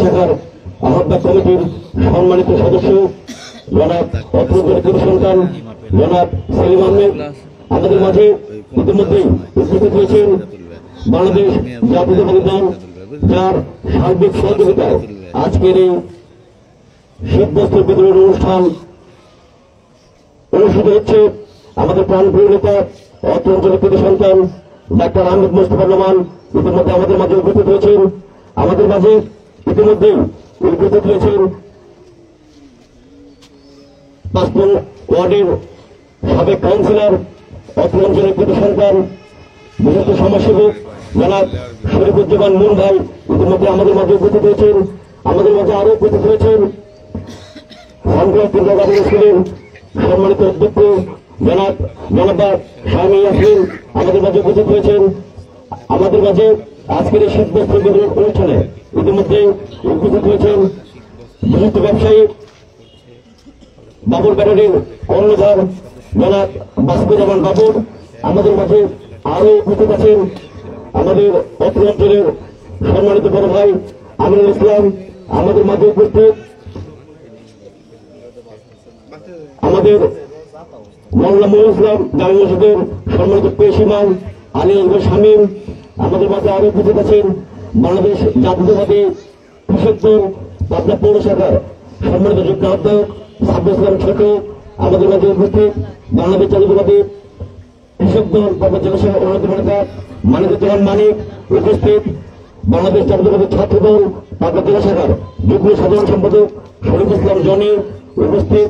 শাখার আহ্বায়ক কমিটির সম্মানিত সদস্য জনাব অত্র সন্তান জনাব সেলিম আহমেদ আমাদের মাঝে ইতিমধ্যেই উপস্থিত হয়েছেন। বাংলাদেশ জাতীয়তাবাদী দল যার সার্বিক সহযোগিতায় আজকের এই শীতবস্ত্র বিতরণ অনুষ্ঠান অনুষ্ঠিত হচ্ছে। আমাদের প্রাণপ্রিয় নেতা অত্র অঞ্চলের কৃতি সন্তান ডাক্তার আহমেদ মোস্তফা নোমান ইতিমধ্যে আমাদের মাঝে উপস্থিত হয়েছেন। আমাদের মাঝে ইতিমধ্যেই উপস্থিত হয়েছেন ৫ নং ওয়ার্ডের সাবেক কাউন্সিলর অত্র অঞ্চলের কৃতি সন্তান বিশিষ্ট সমাজসেবক জনাব শরীফুজ্জামান মুন ভাই ইতিমধ্যে আমাদের মাঝে উপস্থিত হয়েছেন। আমাদের মাঝে আরো উপস্থিত হয়েছেন স্কুলের সম্মানিত অধ্যক্ষ জনাবা স্বামী ইয়াসমিন আমাদের মাঝে উপস্থিত হয়েছেন। আমাদের মাঝে আজকের এই শীতবস্ত্র বিতরণ অনুষ্ঠানে ইতিমধ্যে উপস্থিত হয়েছেন বিশিষ্ট ব্যবসায়ী বাবুর ব্যাটারির কর্ণধার জনাব বাস্কুজ্জামান বাবুর। আমাদের মাঝে আরো উপস্থিত আছেন আমাদের অত্র অঞ্চলের সম্মানিত বড় ভাই আমিনুল ইসলাম। আমাদের মাঝে উপস্থিত আমাদের মোল্লা মহিউল ইসলাম জামে মসজিদের সম্মানিত পেশ ইমাম আলী আকবর শামীম। আমাদের মাঝে আরো উপস্থিত আছেন বাংলাদেশ জাতীয়তাবাদী কৃষক দল পাবনা পৌর শাখার সম্মানিত যুগ্ম আহ্বায়ক সাব্বির ইসলাম ছোট। আমাদের মাঝে উপস্থিত বাংলাদেশ জাতীয়তাবাদী কৃষক দল পাবনা জেলা শাখার অন্যতম নেতা মানিকুজ্জামান মানিক উপস্থিত। বাংলাদেশ জাতীয়তাবাদী ছাত্র দল পাবনা জেলা শাখার যুগ্ম সাধারণ সম্পাদক শরীফ ইসলাম জনি উপস্থিত।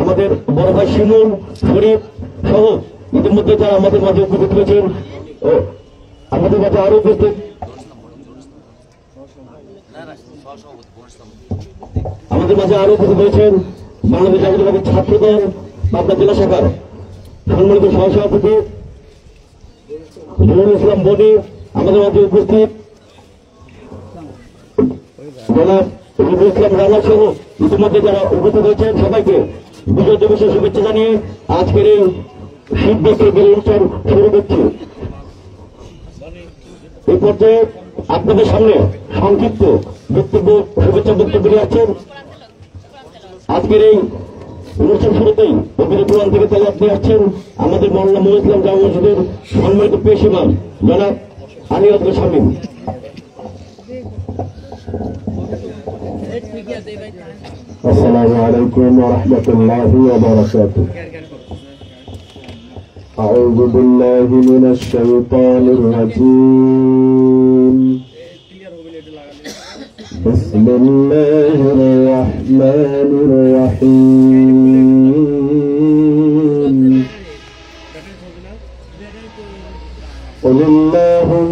আমাদের বড় ভাই শিমুল শরীফ সহ ইতিমধ্যে যারা আমাদের মাঝে উপস্থিত হয়েছেন ও আমাদের মাঝে আরো উপস্থিত হয়েছেন বাংলাদেশ জাতীয়তাবাদী ছাত্র দল পাবনা জেলা শাখার সম্মানিত সহসভাপতি জহুরুল ইসলাম বনি আমাদের মাঝে উপস্থিত। জনাব রবিউল ইসলাম রানা সহ ইতিমধ্যে যারা উপস্থিত হয়েছেন সবাইকে বিজয় দিবসের শুভেচ্ছা জানিয়ে আজকের এই শীতবস্ত্র বিতরণ অনুষ্ঠান শুরু করছি। এই পর্যায়ে আপনাদের সামনে সংক্ষিপ্ত বক্তব্য শুভেচ্ছা বক্তব্য নিয়ে আসছেন। আজকের এই অনুষ্ঠান শুরুতেই পবিত্র কোরআন থেকে তেলাওয়াত নিয়ে আসছেন আমাদের মোল্লা মহিউল ইসলাম জামে মসজিদের সম্মানিত পেশ ইমাম জনাব আলী আকবর শামীম। السلام عليكم ورحمة الله وبركاته. أعوذ بالله من الشيطان الرجيم. بسم الله الرحمن الرحيم. قل اللهم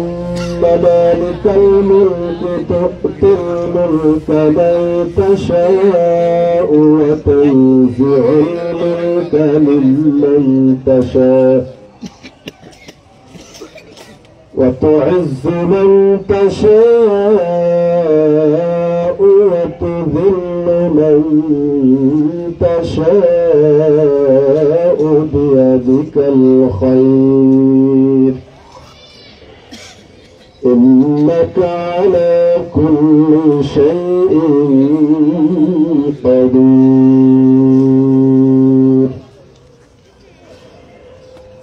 مالك الملك تؤتي الملك من تشاء وتنزع الملك ممن تشاء وتعز من تشاء وتذل من تشاء بيدك الخير إنك على كل شيء قدير.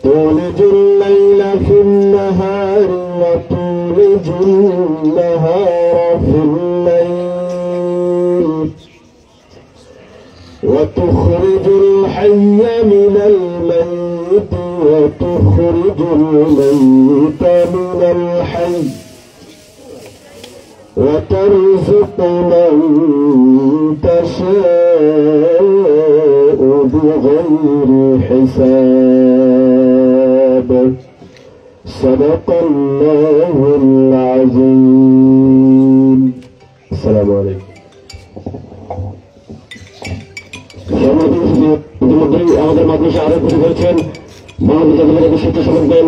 تولج الليل في النهار وتولج النهار في الليل وتخرج الحي من الميت وتخرج الميت من الحي وترزق من تشاء بغير حساب. صدق الله العظيم. السلام عليكم. ইতিমধ্যেই আমাদের মাদ্রাসা আরো উপস্থিত হয়েছেন বাংলাদেশ জাতীয়তাবাদী স্বেচ্ছাসেবক দল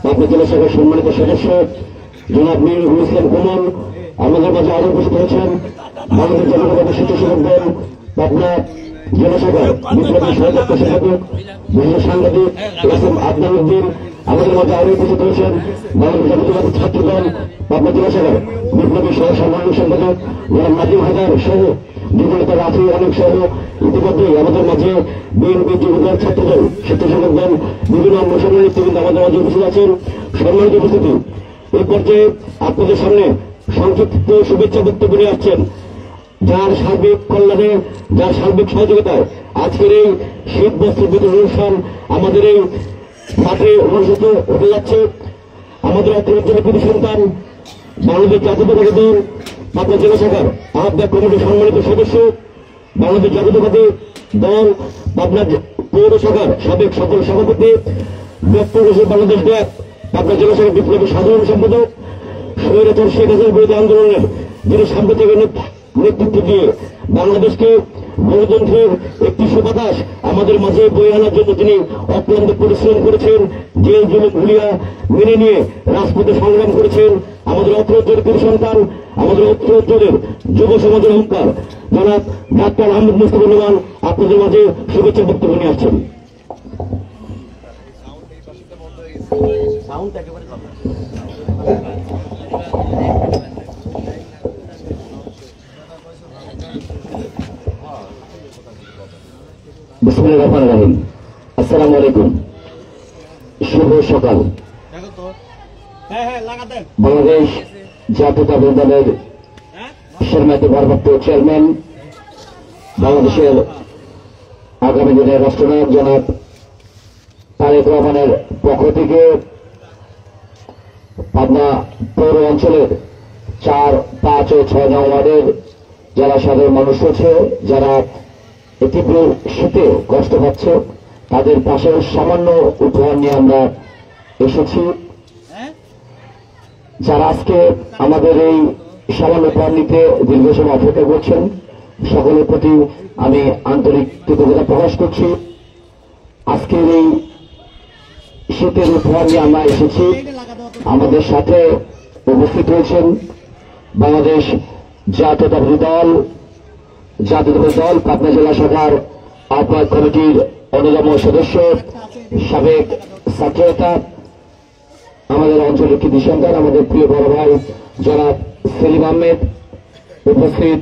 পাবনা জেলা শাখার সম্মানিত সদস্য জনাব মিরুল ইসলাম কুমল। আমাদের মাঝে আরো উপস্থিত হয়েছেন বাংলাদেশ জাতীয়তাবাদী স্বেচ্ছাসেবক দল পাবনা জেলা শাখার বিপ্লবী সহযোগী সম্পাদক বিভিন্ন সাংবাদিক এস এম আদনান উদ্দিন। আমাদের মধ্যে আরো উপস্থিত রয়েছেন বাংলাদেশ জাতীয়তাবাদী ছাত্র দল পাবনা জেলা শাখার বিপ্লবী সহ সাধারণ সম্পাদক নাদিম হায়দার সহ যুবনেতা রাফি অনেক সহ ইতিমধ্যেই আমাদের মাঝে বিএনপি যুবদল ছাত্র দল স্বেচ্ছাসেবক দল বিভিন্ন অনুসরণ নেতৃবৃন্দ আমাদের মাঝে উপস্থিত আছেন। সম্মানিত উপস্থিতি, এই পর্যায়ে আপনাদের সামনে সংক্ষিপ্ত শুভেচ্ছা বক্তব্য নিয়ে আসছেন যার সার্বিক কল্যাণে, যার সার্বিক সহযোগিতায় আজকের এই শীত বস্ত্র বিতরণ অনুষ্ঠান আমাদের এই মাঠে অনুষ্ঠিত হতে যাচ্ছে। আমাদের অত্যাচারের প্রতি সন্তান বাংলাদেশ জাতীয়তাবাদী দল পাবনা জেলা শাখার আহ্বায়ক কমিটির সম্মানিত সদস্য, বাংলাদেশ জাতীয়তাবাদী দল পাবনা পৌর শাখার সাবেক সকল সভাপতি, ডক্টর বাংলাদেশ ড্যাপ পাবনা জেলা শাখার বিপ্লবী সাধারণ সম্পাদক, স্বৈরাচার শেখ হাসিনার বিরোধী আন্দোলনের যিনি সাম্প্রতিক নেতৃত্ব দিয়ে বাংলাদেশকে গণতন্ত্রের একটি সুবাতাস আমাদের মাঝে বয়ে আনার জন্য তিনি অক্লান্ত পরিশ্রম করেছেন, জেল জুলুম হুলিয়া মেনে নিয়ে রাজপথে সংগ্রাম করেছেন। আমাদের অত্র অঞ্চলের সন্তান, আমাদের অত্র অঞ্চলের যুব সমাজের অহংকার জনাব ডাক্তার আহমেদ মুস্তফা রহমান আপনাদের মাঝে শুভেচ্ছা বক্তব্য নিয়ে আসছেন। বিসমিল্লাহির রহমানির রহিম। আসসালামু আলাইকুম। শুভ সকাল। বাংলাদেশ জাতীয়তাবাদী দলের সম্মানিত ভারপ্রাপ্ত চেয়ারম্যান, বাংলাদেশের আগামী দিনের রাষ্ট্রনায়ক জনাব তারেক রহমানের পক্ষ থেকে পাবনা পৌর অঞ্চলের 4, 5 ও 6 নং ওয়ার্ডের যারা সাধারণ মানুষ রয়েছে, যারা তীব্র শীতে কষ্ট পাচ্ছে, তাদের পাশে সামান্য উপহার নিয়ে আমরা এসেছি। যারা আজকে আমাদের এই সামান্য উপহার নিতে দীর্ঘ সময় অপেক্ষা করছেন, সকলের প্রতি আমি আন্তরিক কৃতজ্ঞতা প্রকাশ করছি। আজকের এই শীতের উপহার নিয়ে আমরা এসেছি। আমাদের সাথে উপস্থিত রয়েছেন বাংলাদেশ জাতীয়তাবাদী দল পাবনা জেলা শাখার আহ্বায়ক কমিটির অন্যতম সদস্য, সাবেক ছাত্রনেতা, আমাদের অঞ্চলের কৃতি সন্তান, আমাদের প্রিয় বড় ভাই জনাব সেলিম আহমেদ, উপস্থিত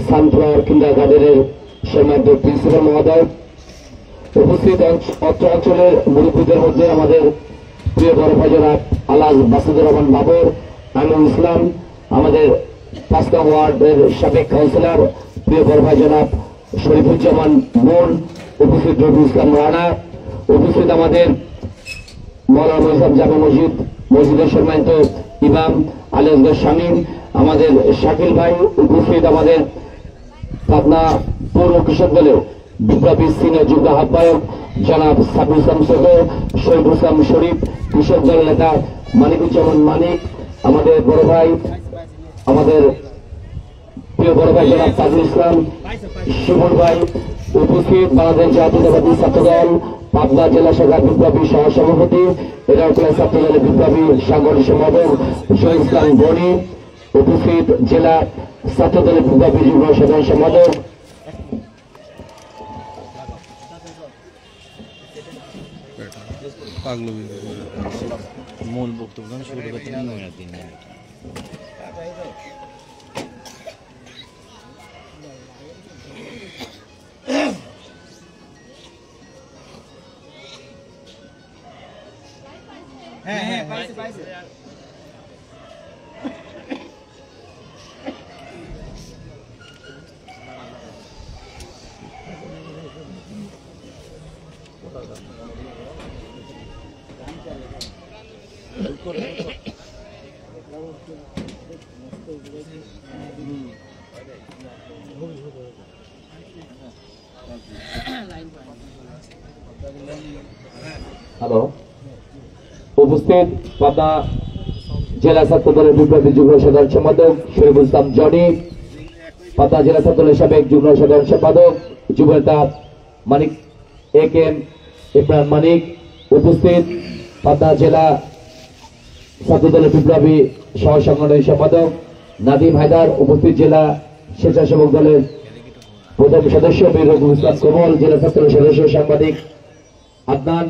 সানফ্লাওয়ার কিন্ডার গার্ডেনের সম্মানিত প্রিন্সিপাল মহোদয়, উপস্থিত অত্র অঞ্চলের মুরব্বীদের মধ্যে আমাদের প্রিয় বড় ভাই জনাব আলাজ বাসুদুর রহমান বাবর, আমিনুল ইসলাম, আমাদের 5 নং ওয়ার্ডের সাবেক কাউন্সিলর প্রিয় বড় ভাই জনাব শরীফুজ্জামান মোন, উপস্থিত রবিউল ইসলাম রানা, উপস্থিত আমাদের মৌলানা মোহাম্মদ জামে মসজিদের সম্মানিত ইমাম আলী আসগর শামীম, আমাদের শাকিল ভাই, উপস্থিত আমাদের পাবনা পৌর কৃষক দলের বিপ্লবী সিনিয়র যুগ্ম আহ্বায়ক জনাব সাবির ইসলাম সদর, শহীদুল ইসলাম শরীফ, কৃষক দল নেতা মানিকুজ্জামান মানিক, আমাদের বড় ভাই, আমাদের প্রিয় বড় ভাই জনাব তাজুল ইসলাম শিমুল ভাই, উপস্থিত বাংলাদেশ জাতীয়তাবাদী ছাত্র দল পাবনা জেলা শাখার বিপ্লবী সহ সভাপতি, এরাউতলা ছাত্র দলের বিপ্লবী সাংগঠনিক সম্পাদক শহীদ ইসলাম বনি, উপস্থিত জেলা ছাত্র দলের বিপ্লবী যুগ্ম সাধারণ সম্পাদক মূল বক্তব্য শুরু করতে হ্যালো, উপস্থিত পাবনা জেলা ছাত্র দলের বিপ্লবী যুগ্ম সাধারণ সম্পাদক শরীফুল ইসলাম জনি, পাবনা জেলা ছাত্র দলের সাবেক যুগ্ম সাধারণ সম্পাদক যুব নেতা মানিক এম ইমরান মানিক, উপস্থিত পাবনা জেলা ছাত্র দলের বিপ্লবী সহ সাংগঠনিক সম্পাদক নাদিম হায়দার, উপস্থিত জেলা স্বেচ্ছাসেবক দলের প্রথম সদস্য মীর রবিউল ইসলাম কমল, জেলা ছাত্র সদস্য সাংবাদিক আদনান,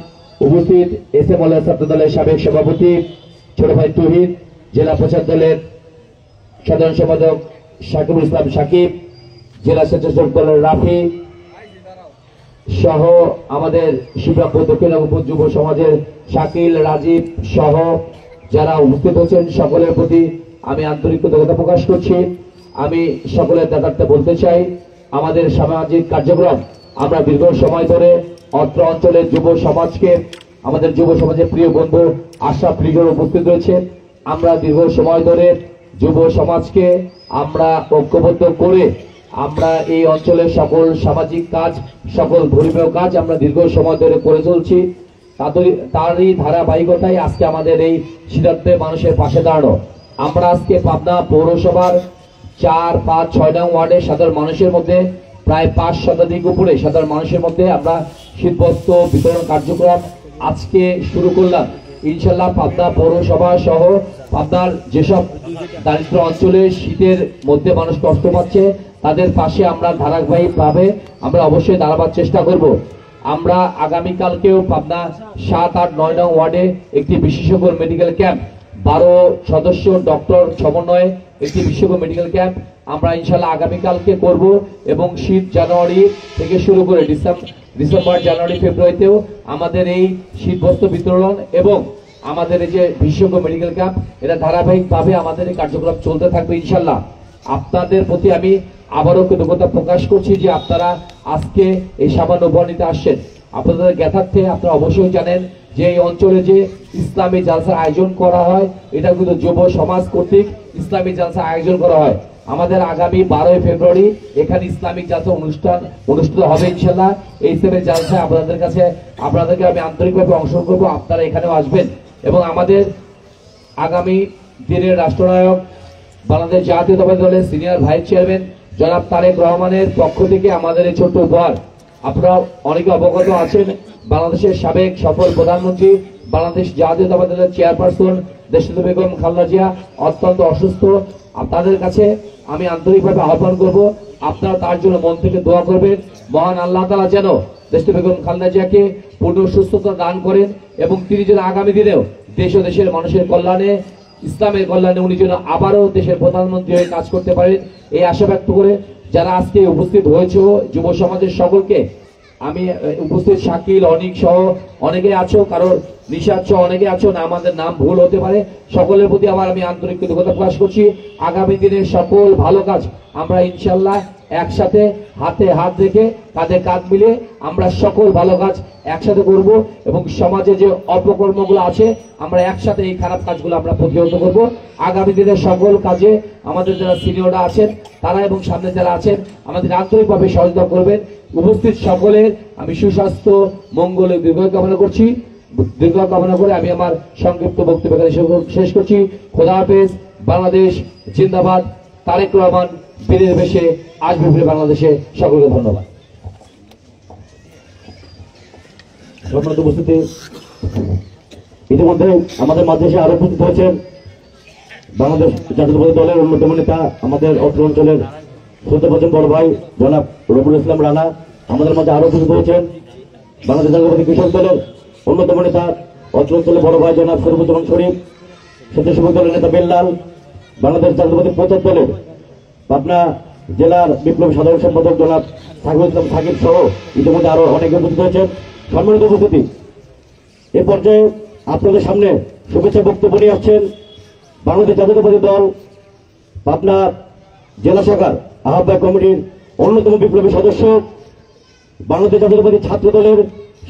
উপস্থিত এস এম মোল্লা ছাত্র দলের সাবেক সভাপতি ছোট ভাই তৌহিদ, জেলা প্রচার দলের সাধারণ সম্পাদক সাকিবুল ইসলাম সাকিব, জেলা স্বেচ্ছাসেবক দলের রাফি সহ আমাদের শিবরামপুর দক্ষিণ নগরপুর যুব সমাজের শাকিল, রাজীব সহ যারা উপস্থিত হচ্ছেন সকলের প্রতি আমি আন্তরিক কৃতজ্ঞতা প্রকাশ করছি। আমি সকলের দাদার্থে বলতে চাই, আমাদের সামাজিক কার্যক্রম আমরা দীর্ঘ সময় ধরে অত্র অঞ্চলের যুব সমাজকে, আমাদের যুব সমাজের প্রিয় বন্ধু আশরাফ লিজন উপস্থিত রয়েছে, আমরা দীর্ঘ সময় ধরে যুব সমাজকে আমরা ঐক্যবদ্ধ করে আমরা এই অঞ্চলের সকল সামাজিক কাজ, সকল ধর্মীয় কাজ আমরা দীর্ঘ সময় ধরে করে চলছি। তারই ধারাবাহিকতায় আজকে আমাদের এই সিদ্ধান্তে মানুষের পাশে দাঁড়ানো। আমরা আজকে পাবনা পৌরসভার 4, 5, 6 নং ওয়ার্ডের সাধারণ মানুষের মধ্যে প্রায় 5 শতাধিক উপরে সাধারণ মানুষের মধ্যে আমরা শীতবস্ত্র বিতরণ কার্যক্রম আজকে শুরু করলাম। ইনশাল্লাহ পাবনা পৌরসভা সহ পাবনার যেসব দারিদ্র অঞ্চলে শীতের মধ্যে মানুষ কষ্ট পাচ্ছে তাদের পাশে আমরা ধারাবাহিকভাবে আমরা অবশ্যই দাঁড়াবার চেষ্টা করব। আমরা আগামীকালকেও পাবনা 7, 8, 9 নং ওয়ার্ডে একটি বিশেষজ্ঞ মেডিকেল ক্যাম্প, 12 সদস্য ডক্টর সমন্বয়ে একটি বিশেষজ্ঞ মেডিকেল ক্যাম্প আমরা ইনশাল্লাহ আগামীকালকে করব এবং শীত জানুয়ারি থেকে শুরু করে ডিসেম্বর, জানুয়ারি, ফেব্রুয়ারিতেও আমাদের এই শীতবস্ত্র বিতরণ এবং আমাদের এই যে বিশেষজ্ঞ মেডিকেল ক্যাম্প এটা ধারাবাহিকভাবে আমাদের এই কার্যক্রম চলতে থাকবে ইনশাল্লাহ। আপনাদের প্রতি আমি আবারও কৃতজ্ঞতা প্রকাশ করছি যে আপনারা আজকে এই সামান্য উপহার আসছেন। আপনাদের জ্ঞাতার্থে আপনারা অবশ্যই জানেন যে এই অঞ্চলে যে ইসলামী জালসার আয়োজন করা হয় এটা কিন্তু যুব সমাজ কর্তৃক ইসলামী জালসা আয়োজন করা হয়। আমাদের আগামী 12 ফেব্রুয়ারি এখানে ইসলামিক জালসা অনুষ্ঠিত হবে ইনশাল্লাহ। এই ইসলামিক জালসায় আপনাদেরকে আমি আন্তরিকভাবে অংশগ্রহণ করবো, আপনারা এখানেও আসবেন এবং আমাদের আগামী দিনের রাষ্ট্রনায়ক বাংলাদেশ জাতীয়তাবাদী দলের সিনিয়র ভাইস চেয়ারম্যান জনাব তারেক রহমানের পক্ষ থেকে আমাদের এই ছোট্ট উপহার। আপনারা অনেকে অবগত আছেন, বাংলাদেশের সাবেক সফল প্রধানমন্ত্রী, বাংলাদেশ জাতীয়তাবাদী দলের চেয়ারপারসন দেশনেত্রী বেগম খালেদা জিয়া অত্যন্ত অসুস্থ। আপনাদের কাছে আমি আন্তরিকভাবে আহ্বান করব, আপনারা তার জন্য মন থেকে দোয়া করবেন। মহান আল্লাহ তাআলা যেন দেশনেত্রী বেগম খালেদা জিয়াকে পূর্ণ সুস্থতা দান করেন এবং তিনি যেন আগামী দিনেও দেশ ও দেশের মানুষের কল্যাণে, ইসলামের কল্যাণে উনি যেন আবারও দেশের প্রধানমন্ত্রী হয়ে কাজ করতে পারেন এই আশা ব্যক্ত করে যারা আজকে উপস্থিত হয়েছে যুব সমাজের সকলকে আমি উপস্থিত শাকিল, অনিক সহ অনেকে আছো, কারোর নিশাদ সহ অনেকে আছো না, আমাদের নাম ভুল হতে পারে, সকলের প্রতি আবার আমি আন্তরিক কৃতজ্ঞতা প্রকাশ করছি। আগামী দিনের সকল ভালো কাজ আমরা ইনশাল্লাহ একসাথে হাতে হাত রেখে কাঁধে কাঁধ মিলে আমরা সকল ভালো কাজ একসাথে করব এবং সমাজে যে অপকর্মগুলো আছে আমরা একসাথে এই খারাপ কাজগুলো আমরা প্রতিহত করব। আগামী দিনের সকল কাজে আমাদের যারা সিনিয়ররা আছেন তারা এবং সামনে যারা আছেন আমাদের আন্তরিকভাবে সহযোগিতা করবেন। উপস্থিত সকলের আমি সুস্বাস্থ্য, মঙ্গল, দীর্ঘায়ু কামনা করছি। দীর্ঘায়ু কামনা করে আমি আমার সংক্ষিপ্ত বক্তব্য শেষ করছি। খোদা হাফেজ। বাংলাদেশ জিন্দাবাদ। তারেক রহমান বীরের বেশে আসবে ফিরে বাংলাদেশে। সকলকে ধন্যবাদ। সম্মানিত উপস্থিতি, ইতিমধ্যে আমাদের মাঝে এসে আরো উপস্থিত হয়েছেন বাংলাদেশ জাতীয়তাবাদী দলের অন্যতম নেতা, আমাদের অত্র অঞ্চলের শ্রদ্ধাভাজন বড় ভাই জনাব রবিউল ইসলাম রানা। আমাদের মাঝে আরো উপস্থিত হয়েছেন বাংলাদেশ জাতীয়তাবাদী কৃষক দলের অন্যতম নেতা, অত্র অঞ্চলের বড় ভাই জনাব শরীফুজ্জামান শরীফ, স্বেচ্ছাসেবক দলের নেতা বেল্লাল, বাংলাদেশ জাতীয়তাবাদী প্রচার দলের পাবনা জেলার বিপ্লবী সাধারণ সম্পাদক জনাব সাকিবুল ইসলাম সাকিব সহ ইতিমধ্যে আরো অনেকে উপস্থিত হয়েছেন। সম্মানিত উপস্থিতি, এ পর্যায়ে আপনাদের সামনে শুভেচ্ছা বক্তব্য নিয়ে আসছেন বাংলাদেশ জাতীয়তাবাদী দল পাবনা জেলা শাখার আহ্বায়ক কমিটির অন্যতম বিপ্লবী সদস্য, বাংলাদেশ জাতীয়তাবাদী ছাত্র দলের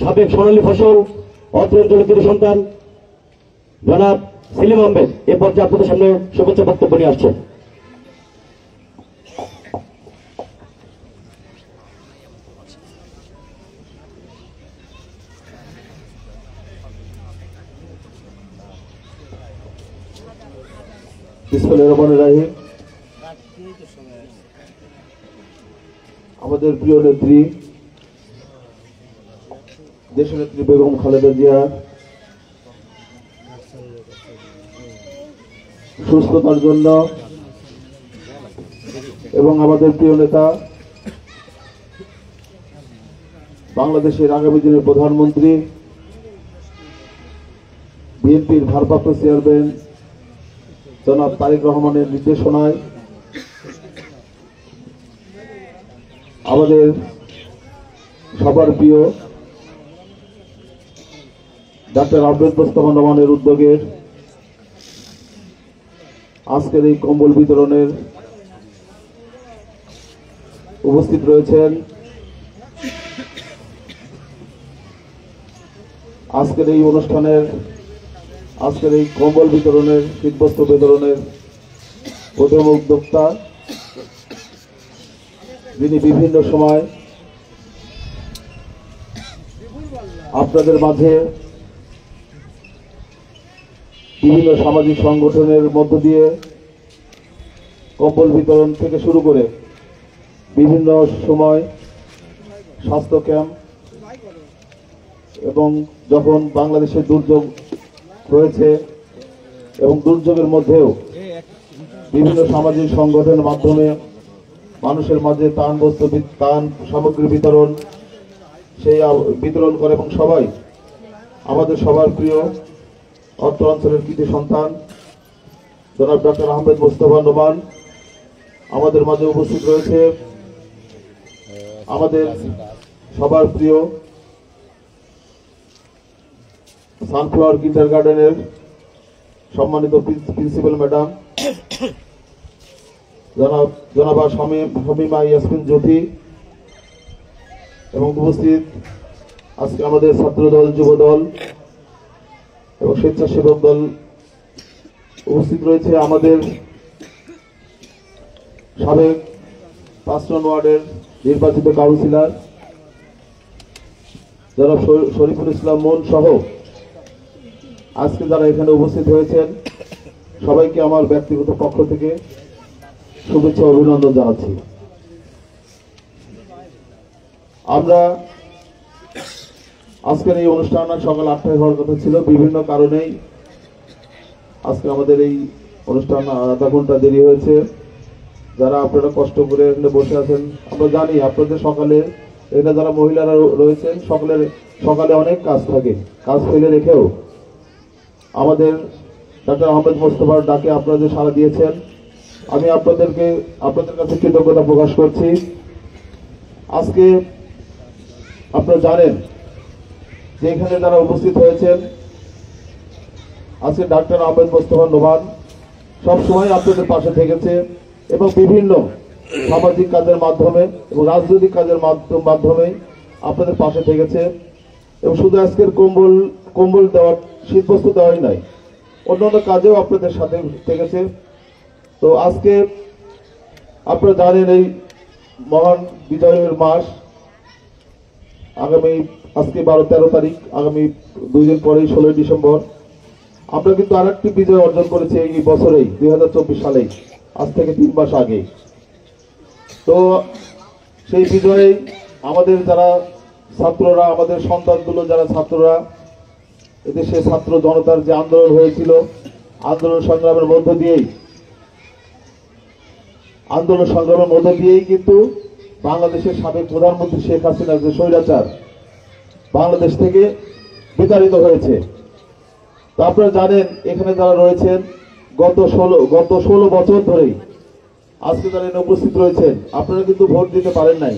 সাবেক সোনালী ফসল, অত্র অঞ্চলের কৃতি সন্তান জনাব সেলিম আহমেদ এ পর্যায়ে আপনাদের সামনে শুভেচ্ছা বক্তব্য নিয়ে আসছেন। বিসমিল্লাহির রহমানির রহিম। আমাদের প্রিয় নেত্রী দেশনেত্রী বেগম খালেদা জিয়া সুস্থতার জন্য এবং আমাদের প্রিয় নেতা বাংলাদেশের আগামী দিনের প্রধানমন্ত্রী বিএনপির ভারপ্রাপ্ত চেয়ারম্যান জনাব তারেক রহমানের নির্দেশনায় আমাদের সবার প্রিয় ডাক্তার আহমেদ মোস্তফা নোমানের উদ্যোগের আজকের এই কম্বল বিতরণের উপস্থিত রয়েছেন আজকের এই অনুষ্ঠানের আজকের এই কম্বল বিতরণের শীতবস্ত্র বিতরণের প্রথম উদ্যোক্তা, যিনি বিভিন্ন সময় আপনাদের মাঝে বিভিন্ন সামাজিক সংগঠনের মধ্য দিয়ে কম্বল বিতরণ থেকে শুরু করে বিভিন্ন সময় স্বাস্থ্য ক্যাম্প এবং যখন বাংলাদেশের দুর্যোগ হয়েছে এবং দুর্যোগের মধ্যেও বিভিন্ন সামাজিক সংগঠনের মাধ্যমে মানুষের মাঝে ত্রাণ সামগ্রী বিতরণ বিতরণ করে এবং সবাই আমাদের সবার প্রিয় অত্র অঞ্চলের কৃতি সন্তান জনাব ডক্টর আহমেদ মোস্তফা নোমান আমাদের মাঝে উপস্থিত রয়েছে। আমাদের সবার প্রিয় সানফ্লাওয়ার কিন্ডারগার্টেনের সম্মানিত প্রিন্সিপাল ম্যাডাম জনাবা শামীমা ইয়াসমিন জ্যোতি এবং উপস্থিত আজকে আমাদের ছাত্র দল, যুব দল এবং স্বেচ্ছাসেবক দল উপস্থিত রয়েছে। আমাদের সাবেক ৫ নং ওয়ার্ডের নির্বাচিত কাউন্সিলর জনাব শরীফুল ইসলাম মন সহ আজকে যারা এখানে উপস্থিত হয়েছেন সবাইকে আমার ব্যক্তিগত পক্ষ থেকে শুভেচ্ছা অভিনন্দন জানাচ্ছি। আমরা আজকের এই অনুষ্ঠান সকাল ৮টায় হওয়ার কথা ছিল, বিভিন্ন কারণেই আজকে আমাদের এই অনুষ্ঠান আধা ঘন্টা দেরি হয়েছে। যারা আপনারা কষ্ট করে এখানে বসে আছেন, আমরা জানি আপনাদের সকালে এখানে যারা মহিলারা রয়েছেন সকালে অনেক কাজ থাকে, কাজ ফেলে রেখেও আমাদের ডাক্তার আহমেদ মোস্তফার ডাকে আপনাদের সাড়া দিয়েছেন। আমি আপনাদের কাছে কৃতজ্ঞতা প্রকাশ করছি। আজকে আপনারা জানেন যে এখানে যারা উপস্থিত হয়েছেন আজকে ডাক্তার আহমেদ মোস্তফা নোমান সবসময় আপনাদের পাশে থেকেছে এবং বিভিন্ন সামাজিক কাজের মাধ্যমে এবং রাজনৈতিক কাজের মাধ্যমে আপনাদের পাশে থেকেছে এবং শুধু আজকের কম্বল দেওয়ার শীতবস্ত্র দেওয়াই নাই, অন্যান্য কাজেও আপনাদের সাথে থেকেছে। তো আজকে আপনারা জানেন এই মহান বিজয়ের মাস আজকে 12-13 তারিখ, আগামী 2 দিন পরেই 16 ডিসেম্বর আমরা কিন্তু আরেকটি বিজয় অর্জন করেছি এই বছরেই 2024 সালেই, আজ থেকে 3 মাস আগে। তো সেই বিজয়ে আমাদের যারা ছাত্ররা, আমাদের সন্তানগুলো যারা ছাত্ররা, এদেশে ছাত্র জনতার যে আন্দোলন হয়েছিল, আন্দোলন সংগ্রামের মধ্য দিয়েই কিন্তু বাংলাদেশের সাবেক প্রধানমন্ত্রী শেখ হাসিনা যে স্বৈরাচার বাংলাদেশ থেকে বিতাড়িত হয়েছে। তো আপনারা জানেন এখানে যারা রয়েছেন গত 16 বছর ধরেই আজকে যারা এখানে উপস্থিত রয়েছেন আপনারা কিন্তু ভোট দিতে পারেন নাই।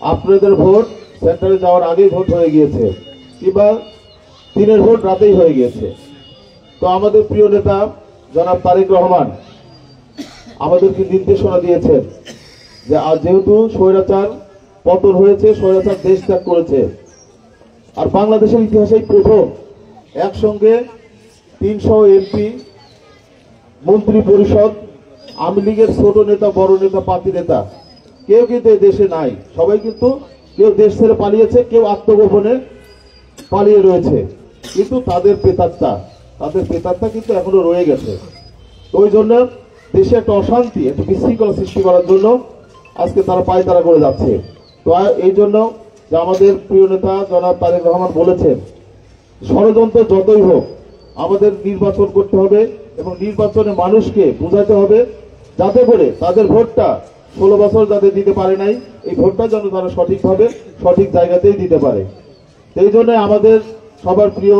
আপনাদের ভোট সেন্টারে যাওয়ার আগেই ভোট হয়ে গিয়েছে কিংবা দিনের ভোট রাতেই হয়ে গিয়েছে। তো আমাদের প্রিয় নেতা জনাব তারেক রহমান আমাদেরকে নির্দেশনা দিয়েছেন যে আজ যেহেতু স্বৈরাচার পতন হয়েছে, স্বৈরাচার দেশ ত্যাগ করেছে, আর বাংলাদেশের ইতিহাসেই প্রথম একসঙ্গে 300 এমপি, মন্ত্রী পরিষদ, আওয়ামী লীগের ছোট নেতা, বড় নেতা, পাতি নেতা কেউ কিন্তু এই দেশে নাই। সবাই কিন্তু কেউ দেশ ছেড়ে পালিয়েছে, কেউ আত্মগোপনে পালিয়ে রয়েছে, কিন্তু তাদের প্রেতাত্মা কিন্তু এখনো রয়ে গেছে। তো ওই জন্য দেশে একটা অশান্তি, একটা বিশৃঙ্খলা সৃষ্টি করার জন্য আজকে তারা পায়তারা করে যাচ্ছে। তো এই জন্য যে আমাদের প্রিয় নেতা জনাব তারেক রহমান বলেছেন ষড়যন্ত্র যতই হোক আমাদের নির্বাচন করতে হবে এবং নির্বাচনে মানুষকে বোঝাতে হবে যাতে করে তাদের ভোটটা 16 বছর যাদের দিতে পারে নাই এই ভোটটা যেন তারা সঠিকভাবে সঠিক জায়গাতেই দিতে পারে। এই জন্য আমাদের সবার প্রিয়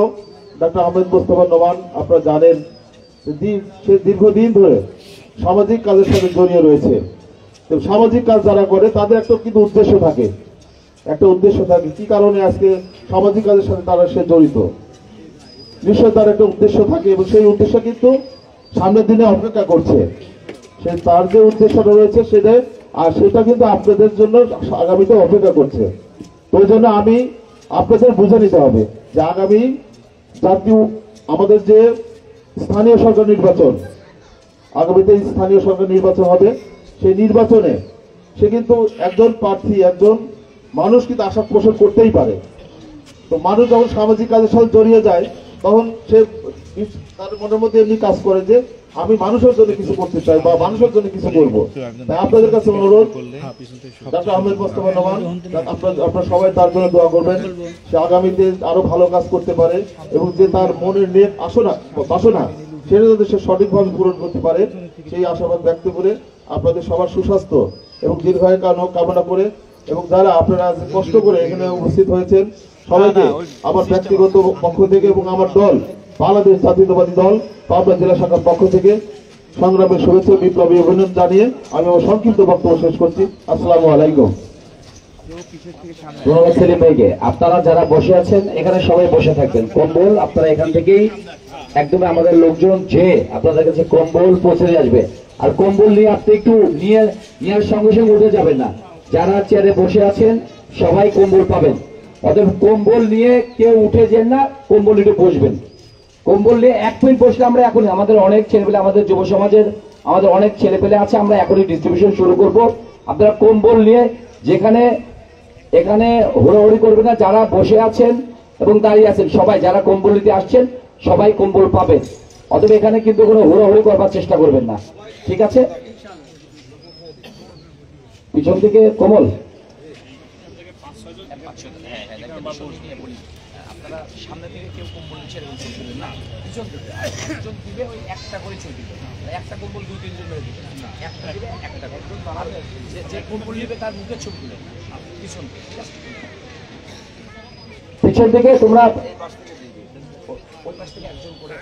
ডক্টর আহমেদ মোস্তফা নোমান আপনারা জানেন সে দীর্ঘদিন ধরে সামাজিক কাজের সাথে জড়িয়ে রয়েছে। তো সামাজিক কাজ যারা করে তাদের একটা কিন্তু উদ্দেশ্য থাকে, কি কারণে আজকে সামাজিক কাজের সাথে সে জড়িত, নিশ্চয় তার একটা উদ্দেশ্য থাকে এবং সেই উদ্দেশ্য কিন্তু সামনের দিনে অপেক্ষা করছে। তার যে উদ্দেশ্যটা রয়েছে সেটা কিন্তু আপনাদের জন্য আগামীতে অপেক্ষা করছে। তো ওই জন্য আমি আপনাদের বুঝে নিতে হবে যে আগামী জাতীয় আমাদের যে স্থানীয় সরকার নির্বাচন, আগামীতে স্থানীয় সরকার নির্বাচন হবে, সেই নির্বাচনে সে কিন্তু একজন প্রার্থী, একজন মানুষ কিন্তু আশা পোষণ করতেই পারে। তো মানুষ যখন সামাজিক কাজের সাথে জড়িয়ে যায় তখন সে তার মনের মধ্যে এমনি কাজ করে যে আমি মানুষের জন্য কিছু করতে চাই বা মানুষের জন্য কিছু করবো। তাই আপনাদের কাছে অনুরোধ, ডক্টর আহমেদ মোস্তফা নোমান, আপনারা সবাই তার জন্য দোয়া করবেন, সে আগামীতে আরো ভালো কাজ করতে পারে এবং যে তার মনের নেক বাসনা সেটা যাতে সে সঠিকভাবে পূরণ করতে পারে সেই আশাবাদ ব্যক্ত করে আপনাদের সবার সুস্বাস্থ্য এবং দীর্ঘায়ু কামনা করে এবং যারা আপনারা কষ্ট করে এখানে উপস্থিত হয়েছেন সবাইকে আমার ব্যক্তিগত পক্ষ থেকে এবং আমার দল বাংলাদেশ জাতীয়তাবাদী দল পাবনা জেলা শাখার পক্ষ থেকে সংগ্রামের শুভেচ্ছা বিপ্লবী অভিনন্দন জানিয়ে আমি আমার সংক্ষিপ্ত বক্তব্য শেষ করছি। আসসালামু আলাইকুম। ধন্যবাদ সেলিম ভাইকে। আপনারা যারা বসে আছেন এখানে সবাই বসে থাকবেন, কম্বল আপনারা এখান থেকেই একদম আমাদের লোকজন যে আপনাদের কাছে কম্বল পৌঁছে দিয়ে আসবে। আর কম্বল নিয়ে আপনি একটু নিয়ে সঙ্গে সঙ্গে উঠে যাবেন না, যারা চেয়ারে বসে আছেন সবাই কম্বল পাবেন। অতএব কম্বল নিয়ে কেউ উঠে যান না, কম্বল একটু বসবেন। কম্বল নিয়ে 1 মিনিট বসলে আমরা এখনই আমাদের অনেক ছেলেপেলে, আমাদের যুব সমাজের আমাদের অনেক ছেলেপেলে আছে, আমরা এখনই ডিস্ট্রিবিউশন শুরু করব। আপনারা কম্বল নিয়ে এখানে হুড়োহুড়ি করবেন না, যারা বসে আছেন এবং দাঁড়িয়ে আছেন সবাই, যারা কম্বল নিতে আসছেন সবাই কম্বল পাবেন। অতএব এখানে কিন্তু কোনো হুড়োহুড়ি করবার চেষ্টা করবেন না, ঠিক আছে? পিছন থেকে কমল আপনারা সামনে থেকে কেউ কম্বল ছেড়ে দিবেন না, পিছন থেকে একজন দিবে ওই একটা করে ছবি দিবে, একটা কম্বল 2-3 জন মেরে দিবে, একটা দিবে একটা করে, আর যে কম্বল নিবে তার মুখে ছবি দিবে পিছন থেকে তোমরা ওই পাশ থেকে একজন করে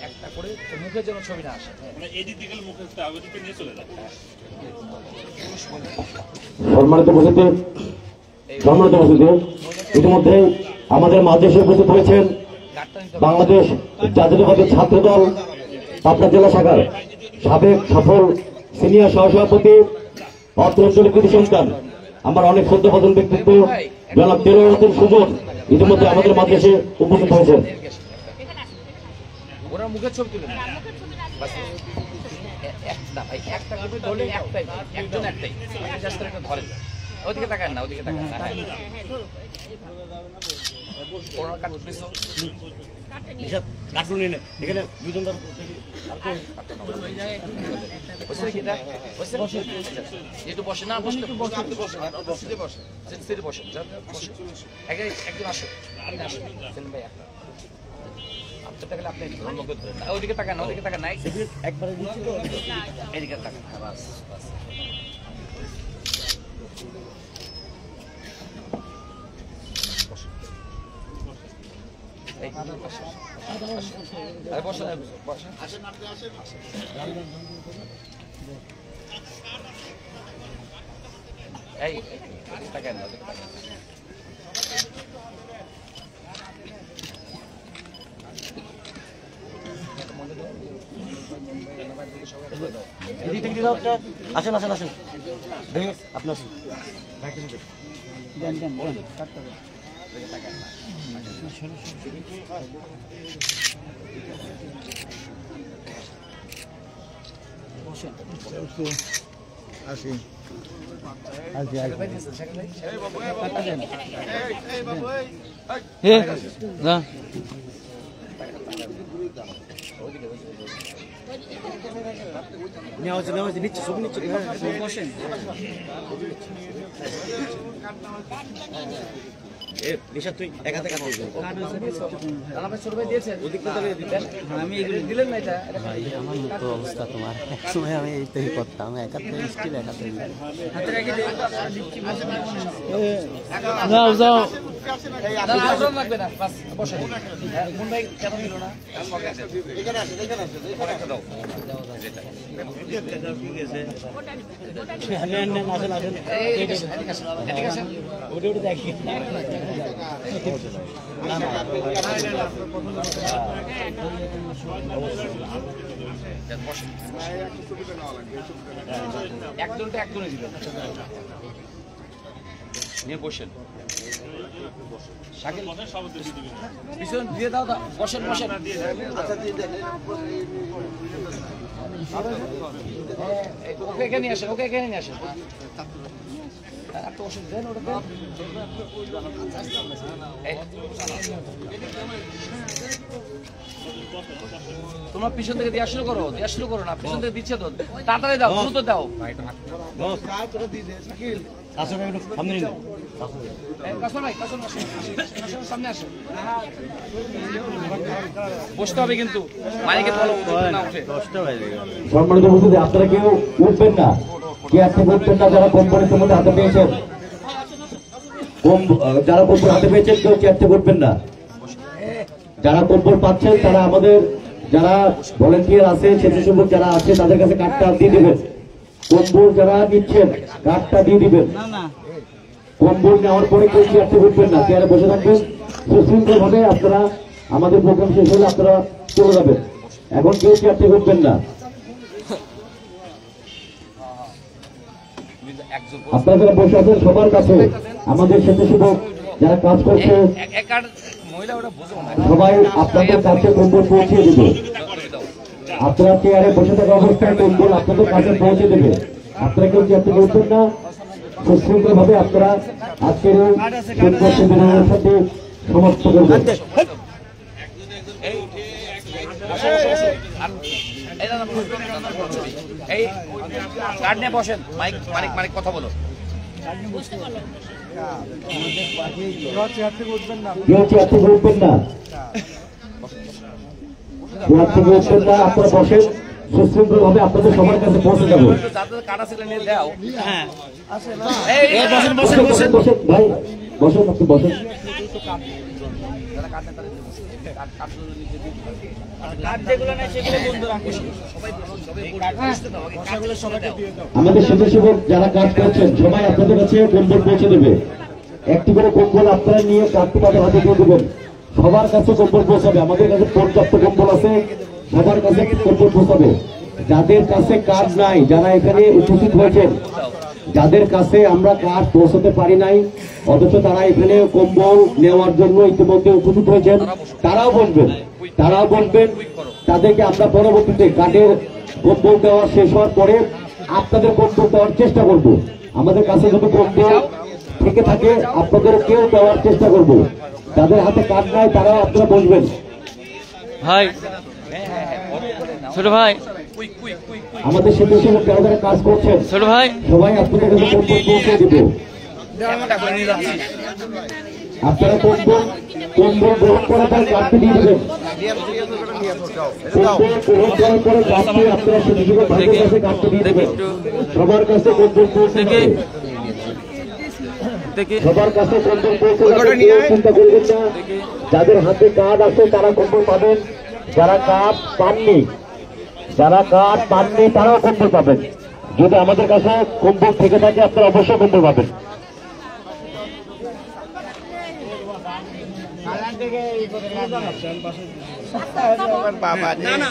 একটা করে মুখের যেন ছবি না আসে, সম্মানিত উপস্থিতি, ইতিমধ্যে আমাদের মাঝে এসে উপস্থিত হয়েছেন বাংলাদেশ জাতীয়তাবাদী ছাত্র দল পাবনা জেলা শাখার সাবেক সফল সিনিয়র সহসভাপতি অর্থ অঞ্চলের কৃতি সন্তান আমার অনেক শ্রদ্ধাভাজন ব্যক্তিত্ব জনাব তেরোর সুজন ইতিমধ্যে আমাদের মাঝে এসে উপস্থিত হয়েছেন। ওরা মুখের ছবি তুলে একটা করে ধরলে একটাই, একজন একটাই জাস্ট একটা ধরেন, ওদিকে তাকান না, ওদিকে তাকান না, যেহেতু বসে না বসলে বসে একজন আসো, আপনি আসুন ভাই, আপনার তাহলে আপনি ধরেন না, ওদিকে তাকান না, ওদিকে তাকান নাই, একবারে এদিকে তাকান, বাস বাস। এই তাকান না, আসেন আসেন আসেন আপনি আসেন নিচ্ছে সব নিচ্ছে বসেন। তুই এক হাতে কাটে ছোট ভাই দিয়েছেন আমি এগুলো দিলেন না এটা আমার মতো অবস্থা তোমার একসময় আমি এইটাই করতাম একাতে স্টিল একাতে লাগবে না বসে কোন ভাই কেন দিল না একজনটা একজনে দিবেন নিয়ে বসেন শাকিল পিছন দিয়ে দাও বসেন বসেন ওকে এখানে আসেন ওকে এখানে নিয়ে আসেন একটা ওষুধ দেন ওটা দেন তোমরা পিছন থেকে দেওয়া শুরু করো না পিছন থেকে দিচ্ছে তো তাড়াতাড়ি দাও দ্রুত দাও সামনে আসো বসতে হবে কিন্তু মাইকে না উঠে সম্মানিত উপস্থিতি আপনারা কেউ উঠবেন না চেয়ার থেকে উঠবেন না যারা কোম্পানির মধ্যে হাতে পেয়েছেন যারা কম্বল হাতে পেয়েছেন কেউ চেয়ার থেকে উঠবেন না যারা কম্বল পাচ্ছেন তারা আমাদের যারা ভলেন্টিয়ার আছে স্বেচ্ছাসেবক যারা আছে তাদের কাছে কার্ডটা দিয়ে দিবেন কম্বল যারা নিচ্ছেন কার্ডটা দিয়ে দিবেন কম্বল নেওয়ার পরে কেউ চেয়ার থেকে উঠবেন না চেয়ারে বসে থাকবেন সুশৃঙ্খল ভাবে আপনারা আমাদের প্রোগ্রাম শেষ হলে আপনারা চলে যাবেন এখন কেউ চেয়ার থেকে উঠবেন না আপনারা যারা বসে আছেন সবার কাছে আমাদের স্বেচ্ছাসেবক যারা কাজ করছে সবাই আপনাদের কাছে কম্বল পৌঁছে দেবে আপনারা চেয়ারে বসে থাকা অবস্থায় কম্বল আপনাদের কাছে পৌঁছে দেবে আপনারা কেউ চেয়ার থেকে উঠবেন না সুশৃঙ্খল ভাবে আপনারা আজকের সম্মেলনের সাথে সমাপ্ত করবেন এই কার্ড নিয়ে বসেন মাইক কথা বলো কেউ চেয়ার থেকে উঠবেন না চেয়ার থেকে উঠবেন না আপনারা বসেন সুশৃঙ্খল ভাবে আপনাদের সবার কাছে পৌঁছে যাবো ভাই বসেন আপনি বসেন আমাদের স্বেচ্ছাসেবক যারা কাজ করছেন সবাই আপনাদের কাছে কম্বল পৌঁছে দেবে একটি করে কম্বল আপনারা নিয়ে কার্ডটি তাদের হাতে দিয়ে দেবেন সবার কাছে কম্বল পৌঁছাবে আমাদের কাছে পর্যাপ্ত কম্বল আছে সবার কাছে কম্বল পৌঁছাবে যাদের কাছে কার্ড নাই যারা এখানে উপস্থিত হয়েছেন যাদের কাছে আমরা কার্ড পৌঁছাতে পারি নাই অথচ তারা এখানে কম্বল নেওয়ার জন্য ইতিমধ্যে উপস্থিত হয়েছেন তারাও বসবেন তাদেরকে আমরা পরবর্তীতে কার্ডের কম্বল দেওয়া শেষ হওয়ার পরে আপনাদের কম্বল দেওয়ার চেষ্টা করব আমাদের কাছে যদি কম্বল থেকে থাকে আপনাদের কেউ দেওয়ার চেষ্টা করব যাদের হাতে কার্ড নাই তারাও আপনারা বসবেন ভাই ছোট ভাই আমাদের স্বেচ্ছাসেবক যারা যারা কাজ করছেন ছোট ভাই সবাই আপনাদের কাছে কম্বল পৌঁছে দেব আপনারা কম্বল গ্রহণ করার পর কার্ডটি দিয়ে দেবেন কম্বল গ্রহণ করার পরে কার্ডটি আপনারা স্বেচ্ছাসেবক ভাইদের কাছে কার্ডটি দিয়ে দেবেন সবার কাছে কম্বল পৌঁছে দেবে সবার কাছে কম্বল পৌঁছে চিন্তা করবেন না যাদের হাতে কার্ড আছে তারা কম্বল পাবেন যারা কার্ড পাননি তারাও কম্বল পাবেন যদি আমাদের কাছে কম্বল থেকে থাকে আপনারা অবশ্যই কম্বল পাবেন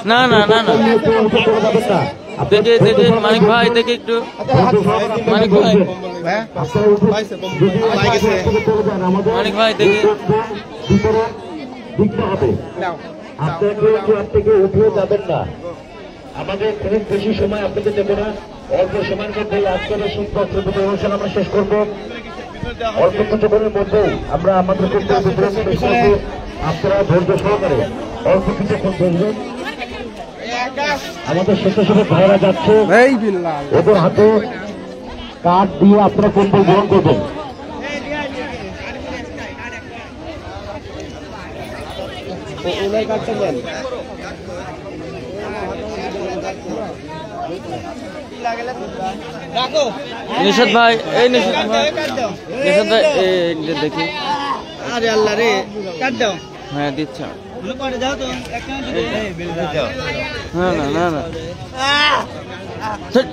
না না না না দেখে মানিক ভাই দেখে একটু মানিক ভাই দেখে আপনারা থেকে উঠে যাবেন না আমাদের খুব বেশি সময় আপনাদের দেবো না অল্প সময়ের মধ্যে আজকের শিক্ষক অনুষ্ঠান আমরা শেষ করবো অল্প কিছুক্ষণের মধ্যে আমরা আমাদের আপনারা ধৈর্য সহকারে অল্প কিছুক্ষণ ধরবেন আমাদের স্বেচ্ছাসেবক ভাইরা যাচ্ছে ওদের হাতে কার্ড দিয়ে আপনারা কম্বল গ্রহণ করবেন নিশাদ ভাই, এই নিশাদ ভাই, নিশাদ ভাই, এই দেখি। আরে আল্লাহ রে, কাট দাও। হ্যাঁ দিচ্ছা। পরে যাও তো, না না না না, ধ্যাৎ।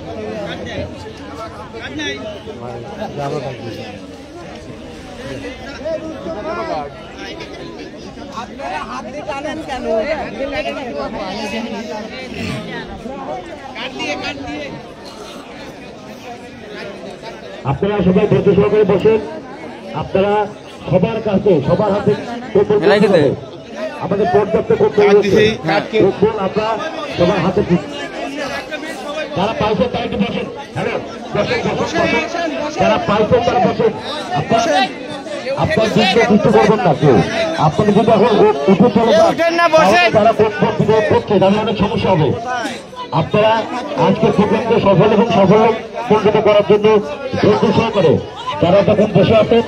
আপনারা হাত দিয়ে টানেন কেন? আপনারা সবাই ধৈর্য সহকারে বসেন। আপনারা সবার কাছে সবার হাতে মেলাই খেতে। আমাদের পর্যাপ্ত করতে আপনারা সবার হাতে যারা পাইছেন তারা একটু বসেন। হ্যালো, বসেন বসেন বসেন, যারা পাইছেন তারা বসেন। আপনার কিছু করবেন না কেউ। আপনি যদি এখন উঠে চলে যান তারা করছে, তাহলে অনেক সমস্যা হবে। আপনারা আজকে প্রোগ্রামকে সফল এবং সফল পরিণত করার জন্য ধৈর্য সহকারে যারা তখন বসে আছেন।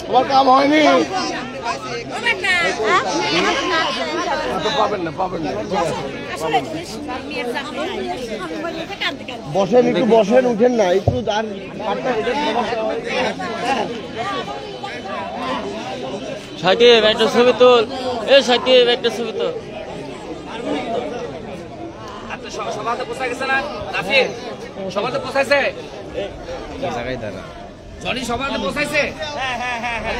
তোমার কাম হয়নি। বসেন, একটু বসেন, উঠেন না একটু। আর সাকিব একটা ছবি তোল, এ সাকিব একটা ছবি তোল। সবার তো পোষা গেছে না রাফি? সবার তো পোষাইছে? জনি সবার তো পোষাইছে?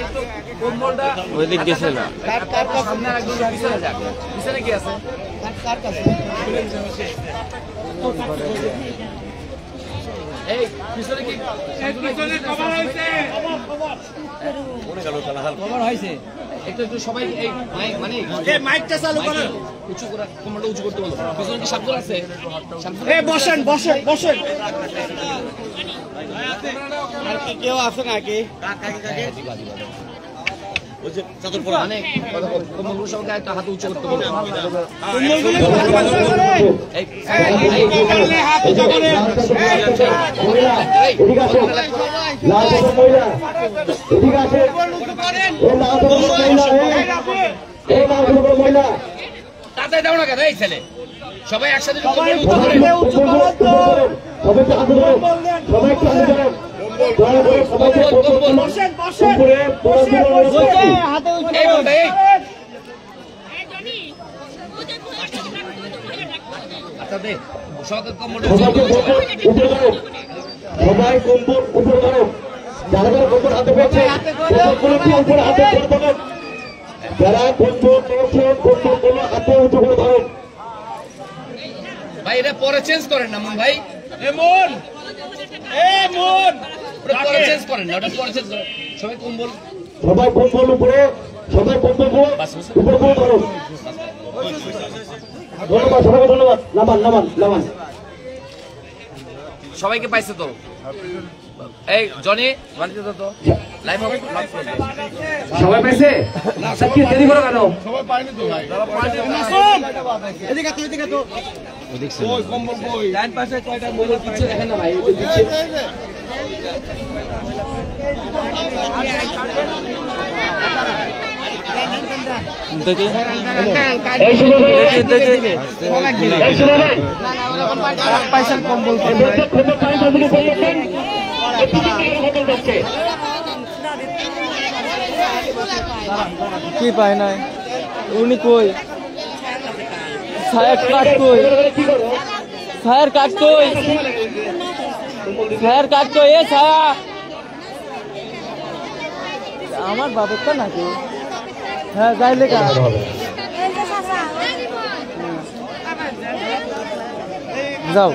একটু কম্বলটা ওই দিক গেছে না। সামনে একদম পিছনে যাক। পিছনে কি আছে? এই পিছনে কি কভার হইছে? কভার হইছে। একটু একটু সবাই এই মানে মাইকটা চালু করো। উঁচু করে কম্বলটা উঁচু করতে বলো। পিছনে কি সাবধান আছে? বসেন বসেন বসেন। আর কি কেউ আছে নাকি? মানে কম্বলগুলো সবাইকে একটা হাত উঁচু করতে বলো। তাড়াতাড়ি দাও না কেন এই ছেলে? সবাই একসাথে সবাই কম্বল উপরে ধরো, যারা যারা কম্বল হাতে পেয়েছে উপরে হাতে ধরো, যারা কম্বল পেয়েছে কম্বল হাতে উঁচু করে ধরো। ভাই এটা পরে চেঞ্জ করেন না মন ভাই। মন পরে চেঞ্জ করেন না, ওটা পরে চেঞ্জ করেন। সবাই কম্বল, সবাই কম্বল উপরে, সবাই কম্বল উপরে করে ধরো। ধন্যবাদ, সবাইকে ধন্যবাদ। নামান নামান নামান। সবাইকে পাইছে তো? এই জনি বাড়িতে তো লাইভ হবে। সবাই পাইছে? কি দেরি করো কেন? সবাই পাইনি তো ভাই। যারা পাইছে এদিকে তো, এদিকে তো। ওই কম্বল কই? লাইন পাশে কয়টা বলে দিচ্ছে দেখেন না ভাই, ওই দিচ্ছে। দেখি এই সময় এই সময় পয়সার কম্বল কি পায় নাই? উনি কই? ছায়ার কাঠ কই? ছায়ার কাঠ কই? ছায়ার কাঠ কই? এ ছায়া আমার বাবুটা নাকি? হ্যাঁ যাই লেখা যাও।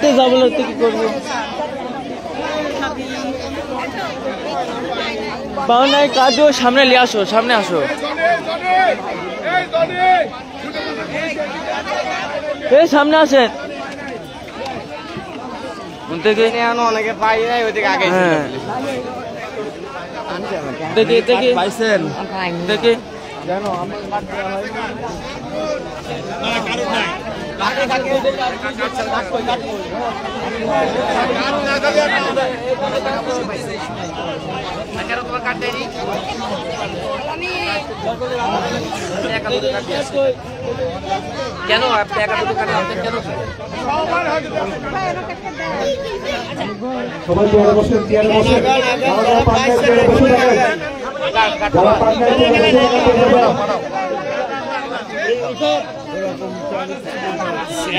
যা যাবো কি করবো? পাও নাই কাজও সামনে নিয়ে আসো, সামনে আসো। এই সামনে আসেন। থেকে অনেকে পাই নাই ওইদিকে আগে হ্যাঁ দেখি দেখি পাইছেন দেখি কেন আপনি একা দুটো কাটে কেন? সবাই চেয়ারে বসেন, চেয়ারে বসেন। যারা পান নাই চেয়ারে বসে থাকেন। যারা পান নাই চেয়ারে বসে থাকেন।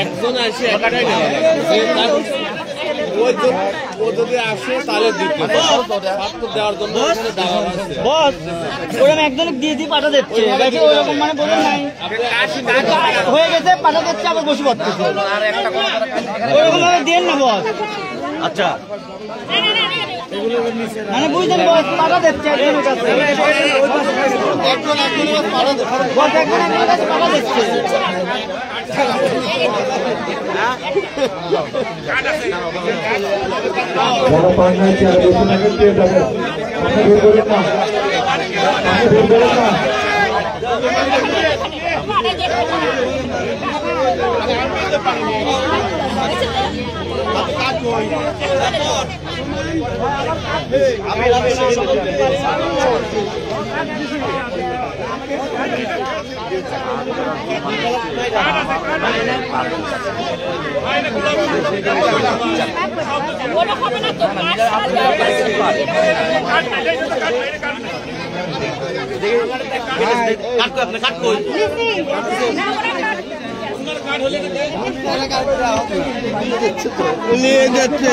একজন আসে একটাই ও যদি আসে তাহলে দিতে দেওয়ার জন্য বস ওরকম একজনকে দিয়ে দিয়ে পাঠা দিচ্ছে ওরকম মানে বলুন নাই হয়ে গেছে পাঠা দিচ্ছে আবার বসে পড়তেছে ওরকম ভাবে দেন না বস। আচ্ছা মানে বুঝলেন বস পাঠা দিচ্ছে একজনের কাছে বস একজনের কাছে পাঠা দিচ্ছে। যারা পান নাই চেয়ারে বসে থাকেন, চেয়ে যাবেন। আপনি বের করেন না, আপনি বের করেন না। ওটা হবে না তো নিয়ে যাচ্ছে